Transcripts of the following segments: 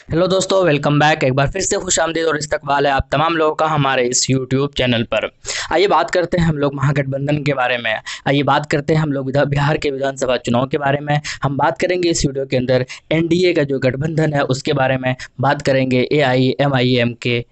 Hello दोस्तों, welcome back. एक बार फिर से खुशामदीद और इस्तकबाल है आप तमाम लोगों का हमारे इस यूट्यूब चैनल पर। आइए बात करते हैं हम लोग महागठबंधन के बारे में। आइए बात करते हैं हम लोग बिहार के विधानसभा चुनाव के बारे में। हम बात करेंगे इस वीडियो के अंदर एनडीए का जो गठबंधन है उसके बारे में। बात करेंगे एआईएमआईएम के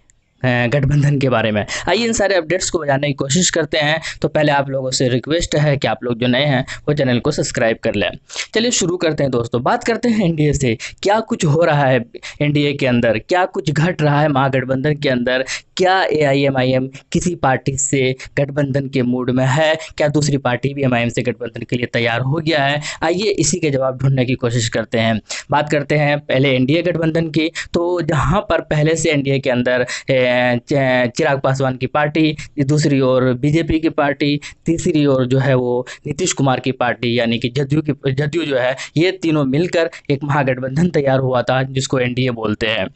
गठबंधन के बारे में। आइए इन सारे अपडेट्स को जानने की कोशिश करते हैं। तो पहले आप लोगों से रिक्वेस्ट है कि आप लोग जो नए हैं वो चैनल को सब्सक्राइब कर लें। चलिए शुरू करते हैं दोस्तों। बात करते हैं एनडीए से, क्या कुछ हो रहा है एनडीए के अंदर, क्या कुछ घट रहा है महागठबंधन के अंदर। क्या एआईएमआईएम किसी पार्टी से गठबंधन के मूड में है, क्या दूसरी पार्टी भी एमआईएम से गठबंधन के लिए तैयार हो गया है। आइए इसी के जवाब ढूंढने की कोशिश करते हैं। बात करते हैं पहले एनडीए गठबंधन की। तो जहां पर पहले से एनडीए के अंदर चिराग पासवान की पार्टी, दूसरी ओर बीजेपी की पार्टी, तीसरी ओर जो है वो नीतीश कुमार की पार्टी यानी कि जदयू जो है, ये तीनों मिलकर एक महागठबंधन तैयार हुआ था जिसको एनडीए बोलते हैं।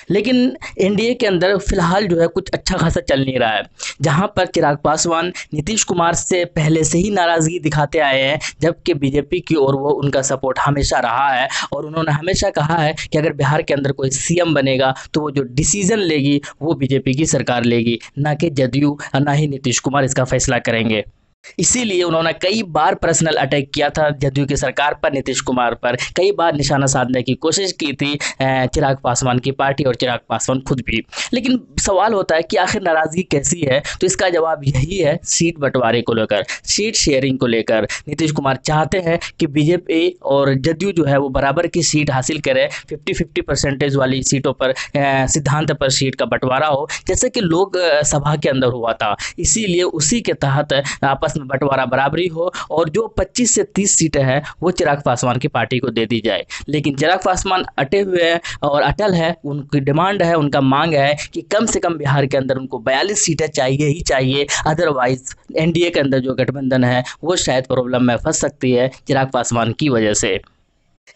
लेकिन एनडीए के अंदर फिलहाल जो है कुछ अच्छा खासा चल नहीं रहा है। जहां पर चिराग पासवान नीतीश कुमार से पहले से ही नाराजगी दिखाते आए हैं, जबकि बीजेपी की ओर वो उनका सपोर्ट हमेशा रहा है और उन्होंने हमेशा कहा है कि अगर बिहार के अंदर कोई सीएम बनेगा तो वो जो डिसीजन लेगी वो बीजेपी की सरकार लेगी, ना कि जदयू और ना ही नीतीश कुमार इसका फैसला करेंगे। इसीलिए उन्होंने कई बार पर्सनल अटैक किया था जदयू की सरकार पर, नीतीश कुमार पर कई बार निशाना साधने की कोशिश की थी चिराग पासवान की पार्टी और चिराग पासवान खुद भी। लेकिन सवाल होता है कि आखिर नाराजगी कैसी है, तो इसका जवाब यही है, सीट बंटवारे को लेकर, सीट शेयरिंग को लेकर। नीतीश कुमार चाहते हैं कि बीजेपी और जदयू जो है वो बराबर की सीट हासिल करे, 50-50% वाली सीटों पर सिद्धांत पर सीट का बंटवारा हो, जैसे कि लोक सभा के अंदर हुआ था। इसीलिए उसी के तहत आपस में बंटवारा बराबरी हो और जो 25 से 30 सीटें हैं वो चिराग पासवान की पार्टी को दे दी जाए। लेकिन चिराग पासवान अटे हुए हैं और अटल है, उनकी डिमांड है, उनका मांग है कि कम से कम बिहार के अंदर उनको 42 सीटें चाहिए ही चाहिए। अदरवाइज एनडीए के अंदर जो गठबंधन है वो शायद प्रॉब्लम में फंस सकती है चिराग पासवान की वजह से।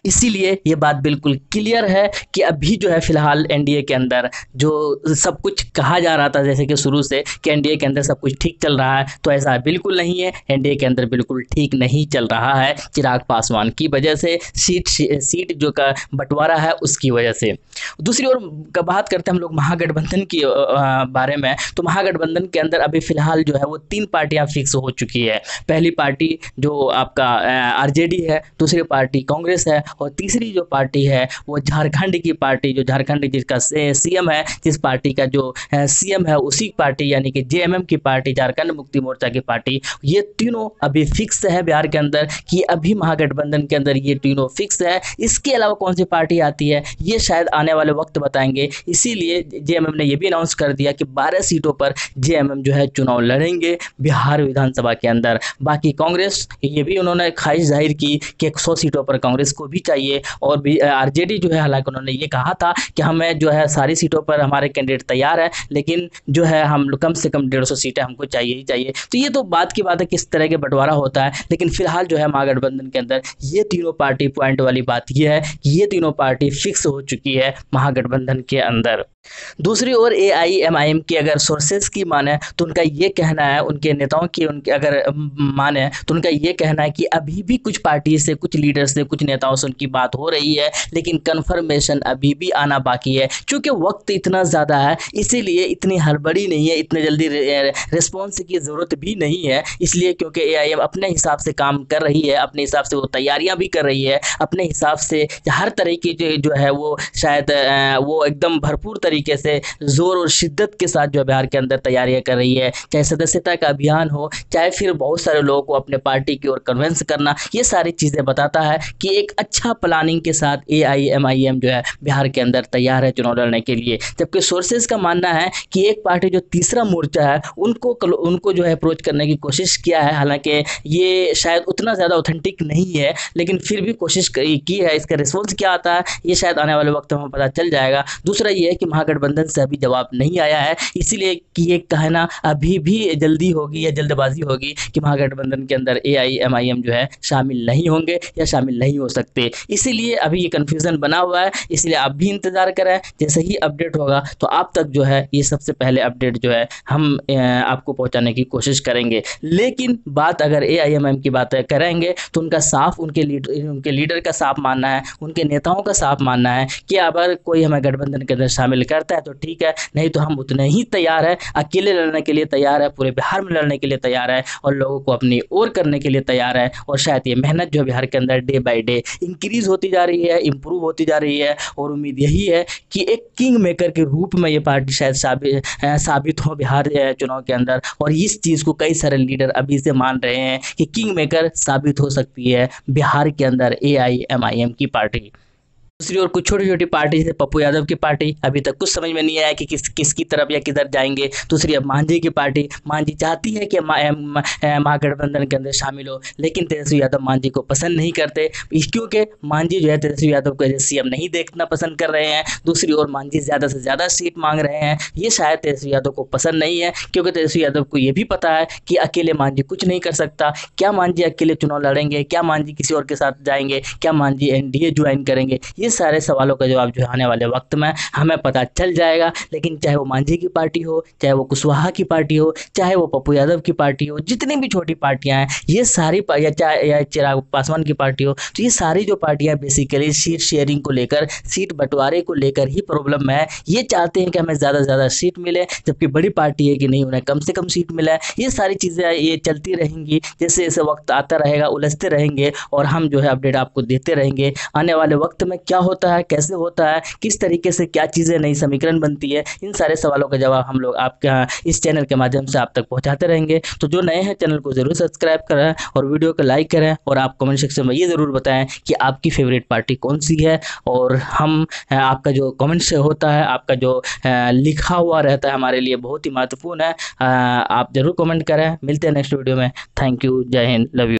इसीलिए ये बात बिल्कुल क्लियर है कि अभी जो है फिलहाल एनडीए के अंदर जो सब कुछ कहा जा रहा था जैसे कि शुरू से कि एनडीए के अंदर सब कुछ ठीक चल रहा है, तो ऐसा बिल्कुल नहीं है। एनडीए के अंदर बिल्कुल ठीक नहीं चल रहा है चिराग पासवान की वजह से, सीट जो का बंटवारा है उसकी वजह से। दूसरी ओर का बात करते हैं हम लोग महागठबंधन की बारे में। तो महागठबंधन के अंदर अभी फिलहाल जो है वो 3 पार्टियां फिक्स हो चुकी है। पहली पार्टी जो आपका आरजेडी है, दूसरी पार्टी कांग्रेस है और तीसरी जो पार्टी है वो झारखंड की पार्टी, जो झारखंड जिसका सीएम है, जिस पार्टी का जो सीएम है उसी पार्टी यानी कि जेएमएम की पार्टी, झारखंड मुक्ति मोर्चा की पार्टी। ये तीनों अभी फिक्स है बिहार के अंदर कि अभी महागठबंधन के अंदर ये तीनों फिक्स है। इसके अलावा कौन सी पार्टी आती है ये शायद आने वाले वक्त बताएंगे। इसीलिए जेएमएम ने ये भी अनाउंस कर दिया कि 12 सीटों पर जेएमएम जो है चुनाव लड़ेंगे बिहार विधानसभा के अंदर। बाकी कांग्रेस, ये भी उन्होंने ख्वाहिश जाहिर की कि 100 सीटों पर कांग्रेस को भी चाहिए और भी आरजेडी जो है, हालांकि उन्होंने ये कहा था कि हमें जो है सारी सीटों पर हमारे कैंडिडेट तैयार है, लेकिन जो है हम कम से कम 150 सीटें हमको चाहिए ही चाहिए। तो ये तो बात की बात है किस तरह के बंटवारा होता है। लेकिन फिलहाल जो है महागठबंधन के अंदर ये तीनों पार्टी, पॉइंट वाली बात ये है कि ये तीनों पार्टी फिक्स हो चुकी है महागठबंधन के अंदर। दूसरी ओर एआईएमआईएम की अगर सोर्सेज की माने तो उनका ये कहना है, उनके नेताओं की उनके अगर माने तो उनका ये कहना है कि अभी भी कुछ पार्टी से, कुछ लीडर से, कुछ नेताओं से उनकी बात हो रही है, लेकिन कन्फर्मेशन अभी भी आना बाकी है। क्योंकि वक्त इतना ज़्यादा है इसीलिए इतनी हड़बड़ी नहीं है, इतने जल्दी रिस्पॉन्स की ज़रूरत भी नहीं है। इसलिए क्योंकि एआईएम अपने हिसाब से काम कर रही है, अपने हिसाब से वो तैयारियां भी कर रही है, अपने हिसाब से हर तरह की जो है वो शायद वो एकदम भरपूर तरीके से जोर और शिद्दत के साथ जो बिहार के अंदर तैयारियां कर रही है। चाहे सदस्यता का अभियान हो, चाहे फिर बहुत सारे लोगों को अपने पार्टी की ओर कन्विंस करना, ये सारी चीज़ें बताता है कि एक अच्छा प्लानिंग के साथ एआईएमआईएम जो है बिहार के अंदर तैयार है चुनाव लड़ने के लिए। जबकि सोर्सेज का मानना है कि एक पार्टी जो तीसरा मोर्चा है उनको जो है अप्रोच करने की कोशिश किया है। हालांकि ये शायद उतना ज़्यादा ऑथेंटिक नहीं है, लेकिन फिर भी कोशिश की है। इसका रिस्पॉन्स क्या आता है ये शायद आने वाले वक्त में पता चल जाएगा। दूसरा ये है कि महागठबंधन से अभी जवाब नहीं आया है, इसीलिए कि ये कहना अभी भी जल्दी होगी या जल्दबाजी होगी कि महागठबंधन के अंदर एआईएमआईएम जो है शामिल नहीं होंगे या शामिल नहीं हो सकते। सकते, इसीलिए अभी ये कन्फ्यूज़न बना हुआ है। इसलिए आप भी इंतज़ार करें, जैसे ही अपडेट होगा तो आप तक जो है ये सबसे पहले अपडेट जो है हम आपको पहुंचाने की कोशिश करेंगे। लेकिन बात अगर एआईएमआईएम की बात करेंगे तो उनका साफ उनके लीडर का साफ मानना है, उनके नेताओं का साफ मानना है कि अगर कोई हमें गठबंधन के अंदर शामिल करता है तो ठीक है, नहीं तो हम उतने ही तैयार है, अकेले लड़ने के लिए तैयार है, पूरे बिहार में लड़ने के लिए तैयार है और लोगों को अपनी ओर करने के लिए तैयार है। और शायद ये मेहनत जो बिहार के अंदर डे बाय डे इंक्रीज होती जा रही है, इम्प्रूव होती जा रही है और उम्मीद यही है कि एक किंग मेकर के रूप में ये पार्टी शायद साबित हो बिहार चुनाव के अंदर। और इस चीज़ को कई सारे लीडर अभी से मान रहे हैं कि किंग मेकर साबित हो सकती है बिहार के अंदर एआईएमआईएम की पार्टी। दूसरी ओर कुछ छोटी छोटी पार्टी जैसे पप्पू यादव की पार्टी अभी तक कुछ समझ में नहीं आया कि किसकी तरफ या किधर जाएंगे। दूसरी अब मांझी की पार्टी, मांझी चाहती है कि महागठबंधन के अंदर शामिल हो, लेकिन तेजस्वी यादव मांझी को पसंद नहीं करते, क्योंकि मांझी जो है तेजस्वी यादव को सीएम नहीं देखना पसंद कर रहे हैं। दूसरी ओर मांझी ज़्यादा से ज़्यादा सीट मांग रहे हैं, ये शायद तेजस्वी यादव को पसंद नहीं है, क्योंकि तेजस्वी यादव को ये भी पता है कि अकेले मांझी कुछ नहीं कर सकता। क्या मांझी अकेले चुनाव लड़ेंगे? क्या मांझी किसी और के साथ जाएंगे? क्या मांझी एनडीए ज्वाइन करेंगे? ये सारे सवालों का जवाब जो है आने वाले वक्त में हमें पता चल जाएगा। लेकिन चाहे वो मांझी की पार्टी हो, चाहे वो कुशवाहा की पार्टी हो, चाहे वो पप्पू यादव की पार्टी हो, जितनी भी छोटी पार्टियां हैं ये सारी या चिराग पासवान की पार्टी हो, तो ये सारी जो पार्टियां बेसिकली सीट शेयरिंग को लेकर, सीट बंटवारे को लेकर ही प्रॉब्लम है। ये चाहते हैं कि हमें ज़्यादा से ज़्यादा सीट मिले, जबकि बड़ी पार्टी है कि नहीं उन्हें कम से कम सीट मिले। ये सारी चीज़ें ये चलती रहेंगी, जैसे जैसे वक्त आता रहेगा उलझते रहेंगे और हम जो है अपडेट आपको देते रहेंगे। आने वाले वक्त में क्या होता है, कैसे होता है, किस तरीके से क्या चीज़ें नई समीकरण बनती है, इन सारे सवालों का जवाब हम लोग आपके इस चैनल के माध्यम से आप तक पहुंचाते रहेंगे। तो जो नए हैं चैनल को ज़रूर सब्सक्राइब करें और वीडियो को लाइक करें और आप कमेंट सेक्शन में ये ज़रूर बताएं कि आपकी फेवरेट पार्टी कौन सी है। और हम आपका जो कमेंट से होता है, आपका जो लिखा हुआ रहता है हमारे लिए बहुत ही महत्वपूर्ण है। आप ज़रूर कमेंट करें। मिलते हैं नेक्स्ट वीडियो में। थैंक यू, जय हिंद, लव यू।